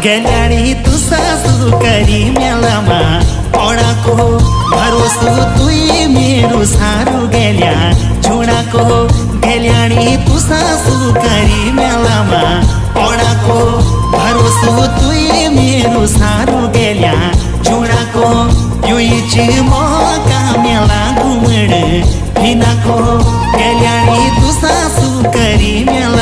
गेल्याणी तू सासू करी मेलामा पौड़ाको भरोसो तुई मेरो सारू गेल्या झुणाको गेल्याणी तू सासू करी मेलामा पौड़ाको भरोसो तुई मेरो सारू गेल्या झुणाको युईच मौका मेला घुमड़ हिनाको गेल्याणी तू सासू करी मेला